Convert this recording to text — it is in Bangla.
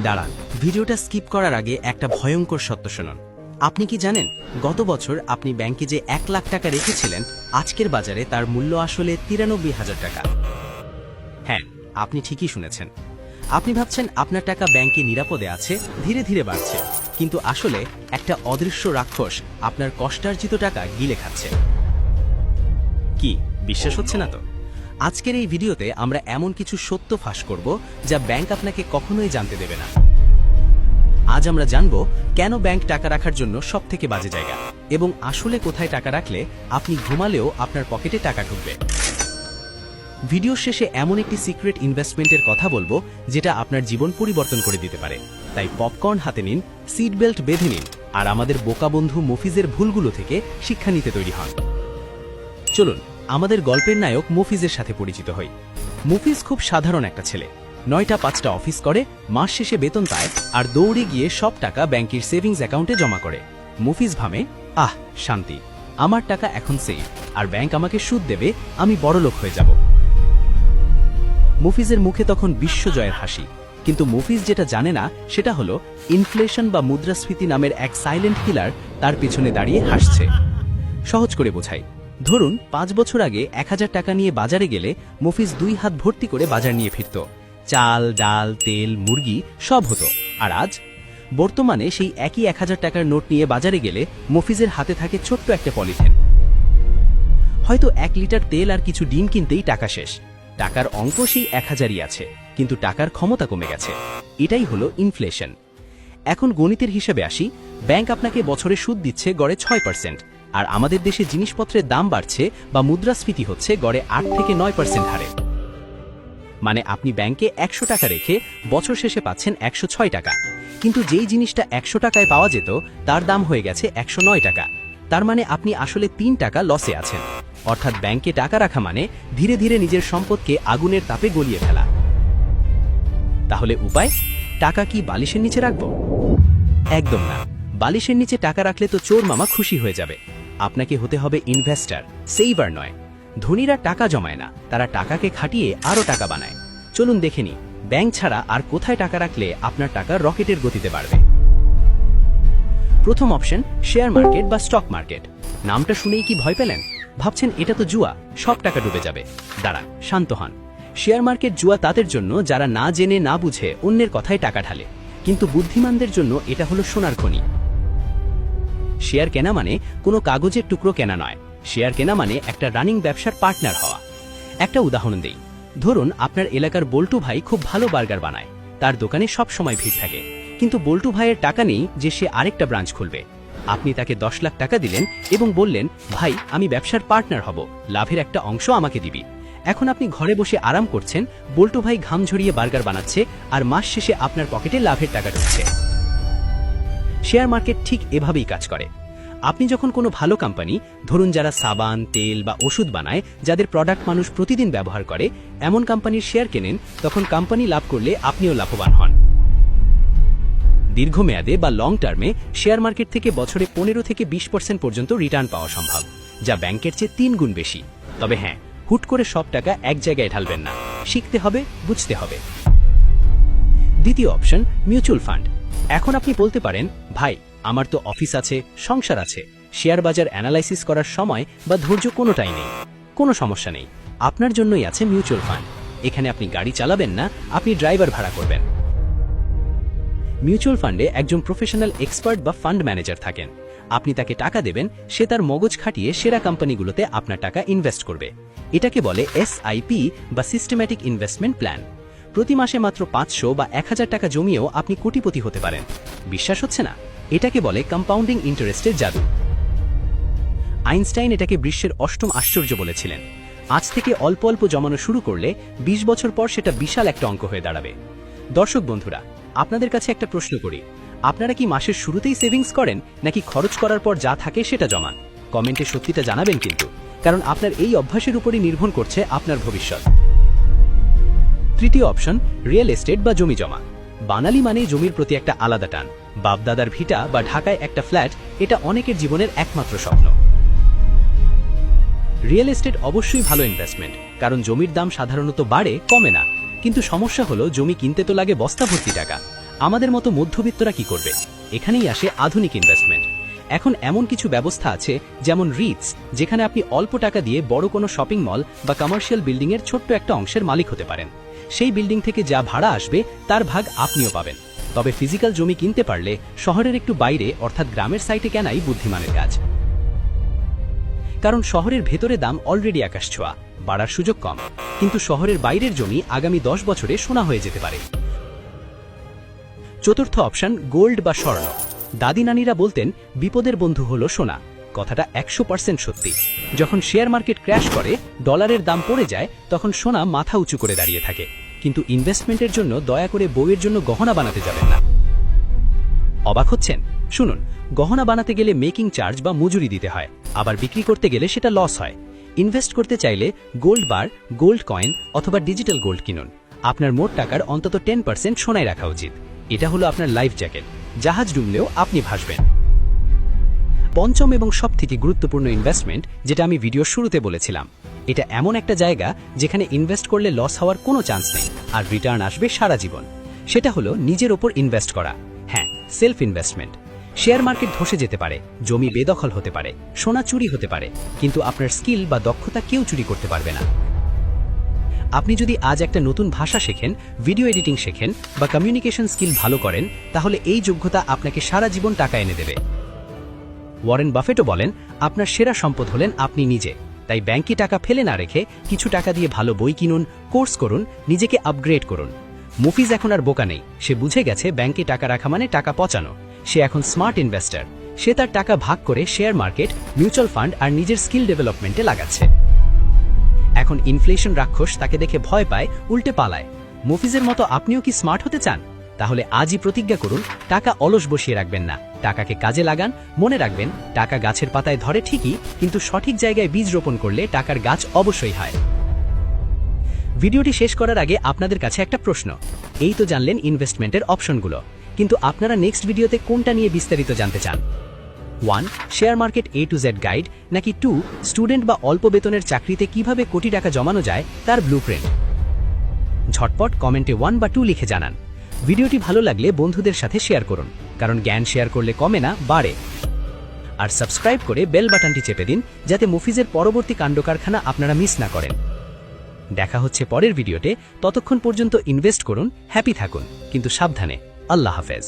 দাঁড়ান, ভিডিওটা স্কিপ করার আগে একটা ভয়ঙ্কর সত্য শুনুন। আপনি কি জানেন গত বছর আপনি ব্যাংকে যে 1 লাখ টাকা রেখেছিলেন, আজকের বাজারে তার মূল্য আসলে 93,000 টাকা। হ্যাঁ, আপনি ঠিকই শুনেছেন। আপনি ভাবছেন আপনার টাকা ব্যাংকে নিরাপদে আছে, ধীরে ধীরে বাড়ছে, কিন্তু আসলে একটা অদৃশ্য রাক্ষস আপনার কষ্টার্জিত টাকা গিলে খাচ্ছে। কি বিশ্বাস হচ্ছে না তো? আজকের এই ভিডিওতে আমরা এমন কিছু সত্য ফাঁস করব যা ব্যাংক আপনাকে কখনোই জানতে দেবে না। আজ আমরা জানব কেন ব্যাংক টাকা রাখার জন্য সবথেকে বাজে জায়গা, এবং আসলে কোথায় টাকা রাখলে আপনি ঘুমালেও আপনার পকেটে টাকা ঢুকবে। ভিডিওর শেষে এমন একটি সিক্রেট ইনভেস্টমেন্টের কথা বলবো যেটা আপনার জীবন পরিবর্তন করে দিতে পারে। তাই পপকর্ন হাতে নিন, সিট বেল্ট বেঁধে নিন, আর আমাদের বোকা বন্ধু মফিজের ভুলগুলো থেকে শিক্ষা নিতে তৈরি হন। চলুন আমাদের গল্পের নায়ক মফিজের সাথে পরিচিত হই। মফিজ খুব সাধারণ একটা ছেলে। 9টা 5টা অফিস করে, মাস শেষে বেতন পায়, আর দৌড়ে গিয়ে সব টাকা ব্যাংকের সেভিংস অ্যাকাউন্টে জমা করে। মফিজ ভাবে, আহ শান্তি, আমার টাকা এখন সেফ, আর ব্যাংক আমাকে সুদ দেবে, আমি বড়লোক হয়ে যাব। মফিজের মুখে তখন বিশ্বজয়ের হাসি, কিন্তু মফিজ যেটা জানে না সেটা হলো ইনফ্লেশন বা মুদ্রাস্ফীতি নামের এক সাইলেন্ট কিলার তার পিছনে দাঁড়িয়ে হাসছে। সহজ করে বোঝাই, ধরুন 5 বছর আগে 1000 টাকা নিয়ে বাজারে গেলে মফিজ 2 হাত ভর্তি করে বাজার নিয়ে ফিরত। চাল, ডাল, তেল, মুরগি সব হতো। আর আজ বর্তমানে সেই একই 1000 টাকার নোট নিয়ে বাজারে গেলে মফিজের হাতে থাকে ছোট্ট একটা পলিথিন। হয়তো 1 লিটার তেল আর কিছু ডিম কিনতেই টাকা শেষ। টাকার অঙ্ক সেই 1000ই আছে, কিন্তু টাকার ক্ষমতা কমে গেছে। এটাই হলো ইনফ্লেশন। এখন গণিতের হিসেবে আসি, ব্যাংক আপনাকে বছরে সুদ দিচ্ছে গড়ে 6%, আর আমাদের দেশে জিনিসপত্রের দাম বাড়ছে বা মুদ্রাস্ফীতি হচ্ছে গড়ে 8 থেকে 9% হারে। মানে আপনি ব্যাংকে 100 টাকা রেখে বছর শেষে পাচ্ছেন 106 টাকা, কিন্তু যেই জিনিসটা 100 টাকায় পাওয়া যেত তার দাম হয়ে গেছে 109 টাকা। তার মানে আপনি আসলে 3 টাকা লসে আছেন। অর্থাৎ ব্যাংকে টাকা রাখা মানে ধীরে ধীরে নিজের সম্পদকে আগুনের তাপে গলিয়ে ফেলা। তাহলে উপায়? টাকা কি বালিশের নিচে রাখব? একদম না। বালিশের নিচে টাকা রাখলে তো চোর মামা খুশি হয়ে যাবে। আপনাকে হতে হবে ইনভেস্টর, সেভার নয়। ধনীরা টাকা জমায় না, তারা টাকাকে খাটিয়ে আরও টাকা বানায়। চলুন দেখে নিই ব্যাংক ছাড়া আর কোথায় টাকা রাখলে আপনার টাকা রকেটের গতিতে বাড়বে। প্রথম অপশন, শেয়ার মার্কেট বা স্টক মার্কেট। নামটা শুনেই কি ভয় পেলেন? ভাবছেন এটা তো জুয়া, সব টাকা ডুবে যাবে। দাঁড়ান, শান্ত হন। শেয়ার মার্কেট জুয়া তাদের জন্য যারা না জেনে না বুঝে অন্যের কথায় টাকা ঢালে, কিন্তু বুদ্ধিমানদের জন্য এটা হলো সোনার খনি। শেয়ার কেনা মানে কোনো কাগজের টুকরো কেনা নয়। শেয়ার কেনা মানে একটা রানিং ব্যবসার পার্টনার হওয়া। একটা উদাহরণ দেই, ধরুন আপনার এলাকার বল্টু ভাই খুব ভালো বার্গার বানায়, তার দোকানে সব সময় ভিড় থাকে, কিন্তু বল্টু ভাইয়ের টাকা নেই যে সে আরেকটা ব্রাঞ্চ খুলবে। আপনি তাকে 10 লাখ টাকা দিলেন এবং বললেন, ভাই আমি ব্যবসার পার্টনার হব, লাভের একটা অংশ আমাকে দিবি। এখন আপনি ঘরে বসে আরাম করছেন, বল্টু ভাই ঘাম ঝরিয়ে বার্গার বানাচ্ছে, আর মাস শেষে আপনার পকেটে লাভের টাকা ঢুকছে। শেয়ার মার্কেট ঠিক এভাবেই কাজ করে। আপনি যখন কোনো ভালো কোম্পানি, ধরুন যারা সাবান, তেল বা ওষুধ বানায়, যাদের প্রোডাক্ট মানুষ প্রতিদিন ব্যবহার করে, এমন কোম্পানির শেয়ার কেনেন, তখন কোম্পানি লাভ করলে আপনিও লাভবান হন। দীর্ঘমেয়াদে বা লং টার্মে শেয়ার মার্কেট থেকে বছরে 15 থেকে 20% পর্যন্ত রিটার্ন পাওয়া সম্ভব, যা ব্যাংকের চেয়ে 3 গুণ বেশি। তবে হ্যাঁ, হুট করে সব টাকা এক জায়গায় ঢালবেন না, শিখতে হবে, বুঝতে হবে। দ্বিতীয় অপশন, মিউচুয়াল ফান্ড। এখন আপনি বলতে পারেন, ভাই আমার তো অফিস আছে, সংসার আছে, শেয়ার বাজার অ্যানালাইসিস করার সময় বা ধৈর্য কোনোটাই নেই। কোনো সমস্যা নেই, আপনার জন্যই আছে মিউচুয়াল ফান্ড। এখানে আপনি গাড়ি চালাবেন না, আপনি ড্রাইভার ভাড়া করবেন। মিউচুয়াল ফান্ডে একজন প্রফেশনাল এক্সপার্ট বা ফান্ড ম্যানেজার থাকেন। আপনি তাকে টাকা দেবেন, সে তার মগজ খাটিয়ে সেরা কোম্পানিগুলোতে আপনার টাকা ইনভেস্ট করবে। এটাকে বলে SIP বা সিস্টেম্যাটিক ইনভেস্টমেন্ট প্ল্যান। প্রতি মাসে মাত্র 500 বা 1000 টাকা জমিয়েও আপনি কোটিপতি হতে পারেন। বিশ্বাস হচ্ছে না? এটাকে বলে কম্পাউন্ডিং ইন্টারেস্টের জাদু। আইনস্টাইন এটাকে বিশ্বের 8ম আশ্চর্য বলেছিলেন। আজ থেকে অল্প অল্প জমানো শুরু করলে 20 বছর পর সেটা বিশাল একটা অঙ্ক হয়ে দাঁড়াবে। দর্শক বন্ধুরা, আপনাদের কাছে একটা প্রশ্ন করি, আপনারা কি মাসের শুরুতেই সেভিংস করেন, নাকি খরচ করার পর যা থাকে সেটা জমান? কমেন্টে সত্যিটা জানাবেন কিন্তু, কারণ আপনার এই অভ্যাসের উপরই নির্ভর করছে আপনার ভবিষ্যৎ। তৃতীয় অপশন, রিয়েল এস্টেট বা জমি জমা। বাঙালি মানে জমির প্রতি একটা আলাদা টান। বাপদাদার ভিটা বা ঢাকায় একটা ফ্ল্যাট, এটা অনেকের জীবনের একমাত্র স্বপ্ন। রিয়েল এস্টেট অবশ্যই ভালো ইনভেস্টমেন্ট, কারণ জমির দাম সাধারণত বাড়ে, কমে না। কিন্তু সমস্যা হলো জমি কিনতে তো লাগে বস্তা ভর্তি টাকা, আমাদের মতো মধ্যবিত্তরা কি করবে? এখানেই আসে আধুনিক ইনভেস্টমেন্ট। এখন এমন কিছু ব্যবস্থা আছে যেমন রিটস, যেখানে আপনি অল্প টাকা দিয়ে বড় কোনো শপিং মল বা কমার্শিয়াল বিল্ডিংয়ের ছোট্ট একটা অংশের মালিক হতে পারেন। সেই বিল্ডিং থেকে যা ভাড়া আসবে তার ভাগ আপনিও পাবেন। তবে ফিজিক্যাল জমি কিনতে পারলে শহরের একটু বাইরে অর্থাৎ গ্রামের সাইটে কেনাই বুদ্ধিমানের কাজ। কারণ শহরের ভেতরে দাম অলরেডি আকাশ ছোঁয়া, বাড়ার সুযোগ কম, কিন্তু শহরের বাইরের জমি আগামী 10 বছরে সোনা হয়ে যেতে পারে। চতুর্থ অপশন গোল্ড বা স্বর্ণ। দাদি নানিরা বলতেন বিপদের বন্ধু হলো সোনা। কথাটা 100% সত্যি। যখন শেয়ার মার্কেট ক্র্যাশ করে, ডলারের দাম পড়ে যায়, তখন সোনা মাথা উঁচু করে দাঁড়িয়ে থাকে। কিন্তু ইনভেস্টমেন্টের জন্য দয়া করে বউয়ের জন্য গহনা বানাতে যাবেন না। অবাক হচ্ছেন? শুনুন, গহনা বানাতে গেলে মেকিং চার্জ বা মজুরি দিতে হয়, আবার বিক্রি করতে গেলে সেটা লস হয়। ইনভেস্ট করতে চাইলে গোল্ড বার, গোল্ড কয়েন অথবা ডিজিটাল গোল্ড কিনুন। আপনার মোট টাকার অন্তত 10% সোনায় রাখা উচিত। এটা হলো আপনার লাইফ জ্যাকেট। জাহাজ ডুবলেও আপনি ভাসবেন। পঞ্চম এবং সবথেকে গুরুত্বপূর্ণ ইনভেস্টমেন্ট, যেটা আমি ভিডিওর শুরুতে বলেছিলাম, এটা এমন একটা জায়গা যেখানে ইনভেস্ট করলে লস হওয়ার কোনো চান্স নেই আর রিটার্ন আসবে সারা জীবন। সেটা হলো নিজের ওপর ইনভেস্ট করা। হ্যাঁ, সেলফ ইনভেস্টমেন্ট। শেয়ার মার্কেট ধসে যেতে পারে, জমি বেদখল হতে পারে, সোনা চুরি হতে পারে, কিন্তু আপনার স্কিল বা দক্ষতা কেউ চুরি করতে পারবে না। আপনি যদি আজ একটা নতুন ভাষা শেখেন, ভিডিও এডিটিং শেখেন বা কমিউনিকেশন স্কিল ভালো করেন, তাহলে এই যোগ্যতা আপনাকে সারা জীবন টাকা এনে দেবে। ওয়ারেন বাফেটও বলেন, আপনার সেরা সম্পদ হলেন আপনি নিজে। তাই ব্যাংকে টাকা ফেলে না রেখে কিছু টাকা দিয়ে ভালো বই কিনুন, কোর্স করুন, নিজেকে আপগ্রেড করুন। মুফিজ এখন আর বোকা নেই। সে বুঝে গেছে ব্যাংকে টাকা রাখা মানে টাকা পচানো। সে এখন স্মার্ট ইনভেস্টর। সে তার টাকা ভাগ করে শেয়ার মার্কেট, মিউচুয়াল ফান্ড আর নিজের স্কিল ডেভেলপমেন্টে লাগাচ্ছে। এখন ইনফ্লেশন রাক্ষস তাকে দেখে ভয় পায়, উল্টে পালায়। মুফিজের মতো আপনিও কি স্মার্ট হতে চান? তাহলে আজই প্রতিজ্ঞা করুন, টাকা অলস বসিয়ে রাখবেন না, টাকাকে কাজে লাগান। মনে রাখবেন, টাকা গাছের পাতায় ধরে ঠিকই, কিন্তু সঠিক জায়গায় বীজ রোপণ করলে টাকার গাছ অবশ্যই হয়। ভিডিওটি শেষ করার আগে আপনাদের কাছে একটা প্রশ্ন। এই তো জানলেন ইনভেস্টমেন্টের অপশনগুলো, কিন্তু আপনারা নেক্সট ভিডিওতে কোনটা নিয়ে বিস্তারিত জানতে চান? 1. Share market A to Z guide, নাকি 2. স্টুডেন্ট বা অল্প বেতনের চাকরিতে কিভাবে কোটি টাকা জমানো যায় তার ব্লুপ্রিন্ট? ঝটপট কমেন্টে 1 বা 2 লিখে জানান। ভিডিওটি ভালো লাগলে বন্ধুদের সাথে শেয়ার করুন, কারণ জ্ঞান শেয়ার করলে কমে না, বাড়ে। আর সাবস্ক্রাইব করে বেল বাটনটি চেপে দিন, যাতে মুফিজের পরবর্তী কাণ্ডকারখানা আপনারা মিস না করেন। দেখা হচ্ছে পরের ভিডিওতে। ততক্ষণ পর্যন্ত ইনভেস্ট করুন, হ্যাপি থাকুন, কিন্তু সাবধানে। আল্লাহ হাফেজ।